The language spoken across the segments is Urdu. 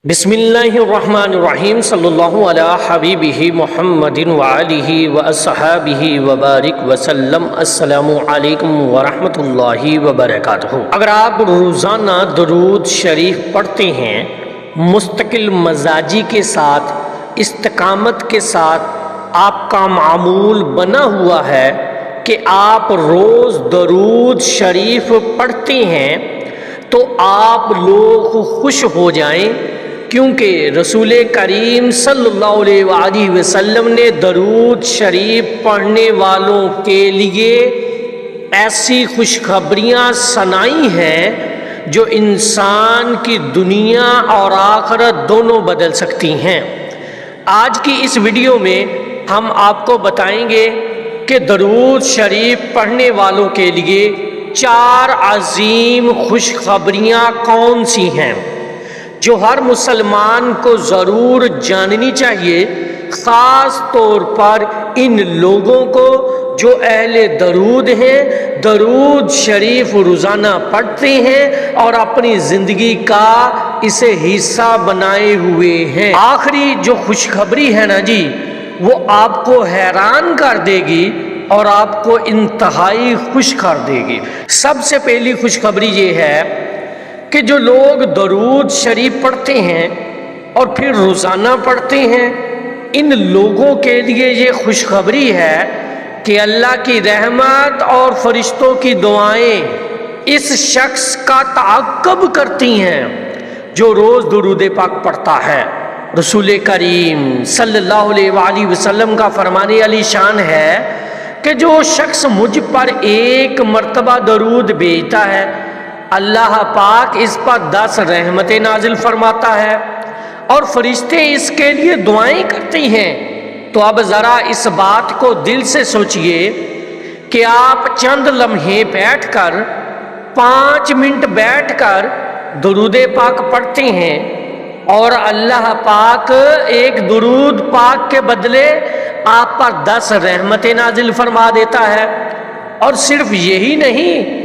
بسم اللہ الرحمن الرحیم صلی اللہ علی حبیبہ محمد وآلہ واصحابہ وبارک وسلم۔ السلام علیکم ورحمۃ اللہ وبرکاتہ۔ اگر آپ روزانہ درود شریف پڑھتے ہیں مستقل مزاجی کے ساتھ، استقامت کے ساتھ، آپ کا معمول بنا ہوا ہے کہ آپ روز درود شریف پڑھتے ہیں تو آپ لوگ خوش ہو جائیں، کیونکہ رسول کریم صلی اللہ علیہ وآلہ وسلم نے درود شریف پڑھنے والوں کے لیے ایسی خوشخبریاں سنائی ہیں جو انسان کی دنیا اور آخرت دونوں بدل سکتی ہیں۔ آج کی اس ویڈیو میں ہم آپ کو بتائیں گے کہ درود شریف پڑھنے والوں کے لیے 4 عظیم خوشخبریاں کون سی ہیں جو ہر مسلمان کو ضرور جاننی چاہیے، خاص طور پر ان لوگوں کو جو اہل درود ہیں، درود شریف روزانہ پڑھتے ہیں اور اپنی زندگی کا اسے حصہ بنائے ہوئے ہیں۔ آخری جو خوشخبری ہے نا جی، وہ آپ کو حیران کر دے گی اور آپ کو انتہائی خوش کر دے گی۔ سب سے پہلی خوشخبری یہ ہے کہ جو لوگ درود شریف پڑھتے ہیں اور پھر روزانہ پڑھتے ہیں، ان لوگوں کے لیے یہ خوشخبری ہے کہ اللہ کی رحمت اور فرشتوں کی دعائیں اس شخص کا تعاقب کرتی ہیں جو روز درود پاک پڑھتا ہے۔ رسول کریم صلی اللہ علیہ وآلہ وسلم کا فرمان علی شان ہے کہ جو شخص مجھ پر 1 مرتبہ درود بھیجتا ہے، اللہ پاک اس پر 10 رحمتیں نازل فرماتا ہے اور فرشتے اس کے لیے دعائیں کرتے ہیں۔ تو اب ذرا اس بات کو دل سے سوچئے کہ آپ چند لمحے بیٹھ کر 5 منٹ بیٹھ کر درود پاک پڑھتے ہیں اور اللہ پاک ایک درود پاک کے بدلے آپ پر 10 رحمتیں نازل فرما دیتا ہے۔ اور صرف یہی نہیں،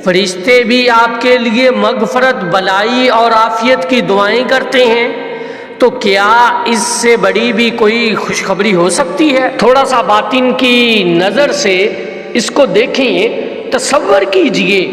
فرشتے بھی آپ کے لیے مغفرت، بلائی اور عافیت کی دعائیں کرتے ہیں۔ تو کیا اس سے بڑی بھی کوئی خوشخبری ہو سکتی ہے؟ تھوڑا سا باطن کی نظر سے اس کو دیکھیں، تصور کیجئے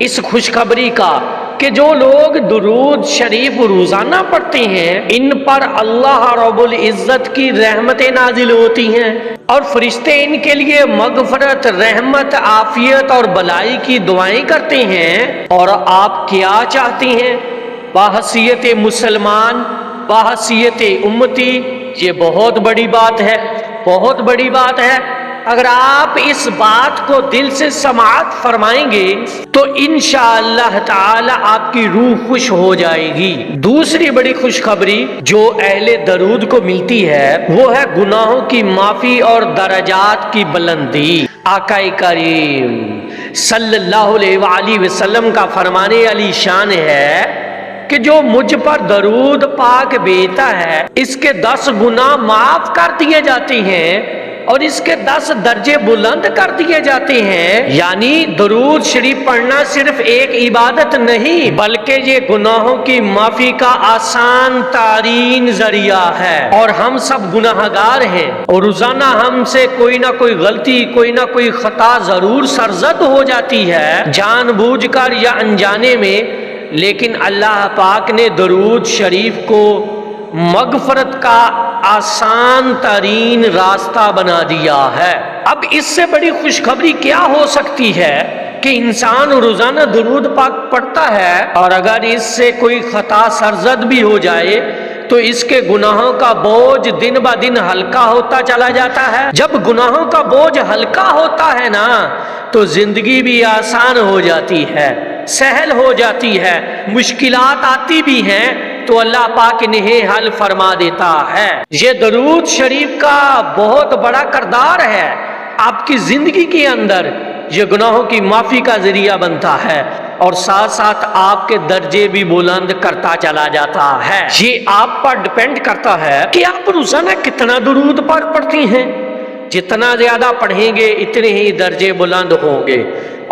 اس خوشخبری کا کہ جو لوگ درود شریف روزانہ پڑھتے ہیں ان پر اللہ رب العزت کی رحمتیں نازل ہوتی ہیں اور فرشتے ان کے لیے مغفرت، رحمت، عافیت اور بلائی کی دعائیں کرتے ہیں۔ اور آپ کیا چاہتے ہیں؟ بحیثیت مسلمان، بحیثیت امتی، یہ بہت بڑی بات ہے، بہت بڑی بات ہے۔ اگر آپ اس بات کو دل سے سماعت فرمائیں گے تو انشاءاللہ تعالی آپ کی روح خوش ہو جائے گی۔ دوسری بڑی خوشخبری جو اہل درود کو ملتی ہے وہ ہے گناہوں کی معافی اور درجات کی بلندی۔ آقا کریم صلی اللہ علیہ وآلہ وسلم کا فرمان علی شان ہے کہ جو مجھ پر درود پاک بھیجتا ہے اس کے 10 گناہ معاف کر دیے جاتے ہیں اور اس کے 10 درجے بلند کر دیے جاتے ہیں۔ یعنی درود شریف پڑھنا صرف ایک عبادت نہیں بلکہ یہ گناہوں کی معافی کا آسان ترین ذریعہ ہے۔ اور ہم سب گناہ گار ہیں اور روزانہ ہم سے کوئی نہ کوئی غلطی، کوئی نہ کوئی خطا ضرور سرزد ہو جاتی ہے، جان بوجھ کر یا انجانے میں، لیکن اللہ پاک نے درود شریف کو مغفرت کا آسان ترین راستہ بنا دیا ہے۔ اب اس سے بڑی خوشخبری کیا ہو سکتی ہے کہ انسان روزانہ درود پاک پڑھتا ہے اور اگر اس سے کوئی خطا سرزد بھی ہو جائے تو اس کے گناہوں کا بوجھ دن بہ دن ہلکا ہوتا چلا جاتا ہے۔ جب گناہوں کا بوجھ ہلکا ہوتا ہے نا تو زندگی بھی آسان ہو جاتی ہے، سہل ہو جاتی ہے، مشکلات آتی بھی ہیں تو اللہ پاک انہیں حل فرما دیتا ہے۔ یہ درود شریف کا بہت بڑا کردار ہے آپ کی زندگی کے اندر، یہ گناہوں کی معافی کا ذریعہ بنتا ہے اور ساتھ ساتھ آپ کے درجے بھی بلند کرتا چلا جاتا ہے۔ یہ آپ پر ڈیپینڈ کرتا ہے کہ آپ روزانہ کتنا درود پاک پڑھتی ہیں۔ جتنا زیادہ پڑھیں گے اتنے ہی درجے بلند ہوں گے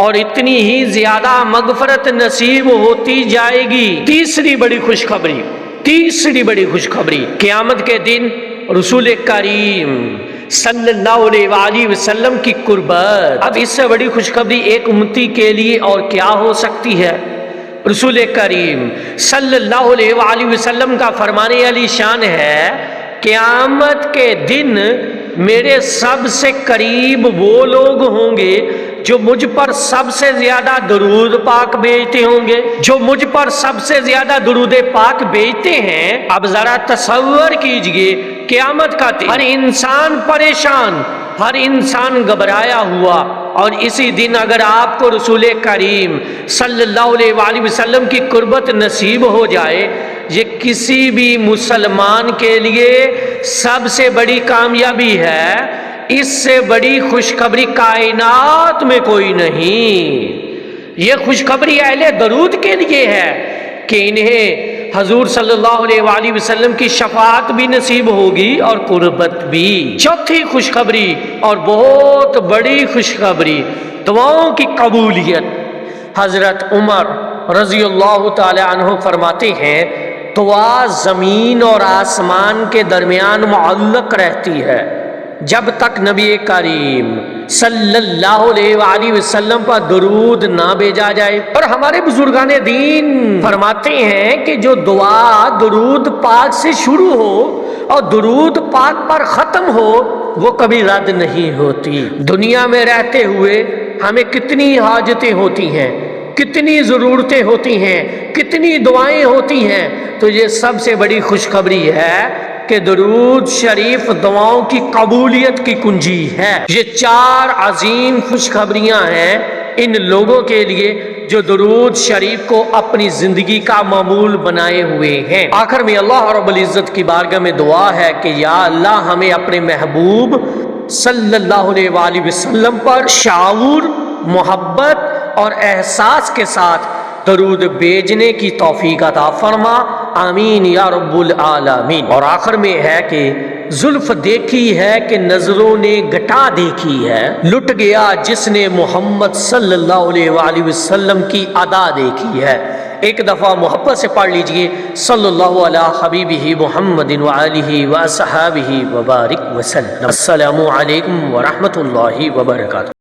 اور اتنی ہی زیادہ مغفرت نصیب ہوتی جائے گی۔ تیسری بڑی خوشخبری تیسری بڑی خوشخبری، قیامت کے دن رسول کریم صلی اللہ علیہ وسلم کی قربت۔ اب اس سے بڑی خوشخبری ایک امتی کے لیے اور کیا ہو سکتی ہے؟ رسول کریم صلی اللہ علیہ وسلم کا فرمان علی شان ہے، قیامت کے دن میرے سب سے قریب وہ لوگ ہوں گے جو مجھ پر سب سے زیادہ درود پاک بھیجتے ہوں گے، جو مجھ پر سب سے زیادہ درود پاک بھیجتے ہیں۔ اب ذرا تصور کیجئے، قیامت کا دن، ہر انسان پریشان، ہر انسان گھبرایا ہوا، اور اسی دن اگر آپ کو رسول کریم صلی اللہ علیہ وسلم کی قربت نصیب ہو جائے، یہ کسی بھی مسلمان کے لیے سب سے بڑی کامیابی ہے۔ اس سے بڑی خوشخبری کائنات میں کوئی نہیں۔ یہ خوشخبری اہل درود کے لیے ہے کہ انہیں حضور صلی اللہ علیہ وسلم کی شفاعت بھی نصیب ہوگی اور قربت بھی۔ چوتھی خوشخبری اور بہت بڑی خوشخبری، دعاؤں کی قبولیت۔ حضرت عمر رضی اللہ تعالی عنہ فرماتے ہیں، دعا زمین اور آسمان کے درمیان معلق رہتی ہے جب تک نبی کریم صلی اللہ علیہ وسلم پر درود نہ بھیجا جائے۔ اور ہمارے بزرگان دین فرماتے ہیں کہ جو دعا درود پاک سے شروع ہو اور درود پاک پر ختم ہو، وہ کبھی رد نہیں ہوتی۔ دنیا میں رہتے ہوئے ہمیں کتنی حاجتیں ہوتی ہیں، کتنی ضرورتیں ہوتی ہیں، کتنی دعائیں ہوتی ہیں، تو یہ سب سے بڑی خوشخبری ہے کہ درود شریف دعاؤں کی قبولیت کی کنجی ہے۔ یہ چار عظیم خوشخبریاں ہیں ان لوگوں کے لیے جو درود شریف کو اپنی زندگی کا معمول بنائے ہوئے ہیں۔ آخر میں اللہ رب العزت کی بارگاہ میں دعا ہے کہ یا اللہ ہمیں اپنے محبوب صلی اللہ علیہ وسلم پر شعور، محبت اور احساس کے ساتھ درود بھیجنے کی توفیق عطا فرما، آمین یا رب العالمین۔ اور آخر میں ہے کہ زلف دیکھی ہے کہ نظروں نے گٹا دیکھی ہے، لٹ گیا جس نے محمد صلی اللہ علیہ وسلم کی ادا دیکھی ہے۔ ایک دفعہ محبت سے پڑھ لیجئے، صلی اللہ علی حبیبہ محمد وآلہ وصحابہ وبارک وسلم۔ السلام علیکم ورحمۃ اللہ وبرکاتہ۔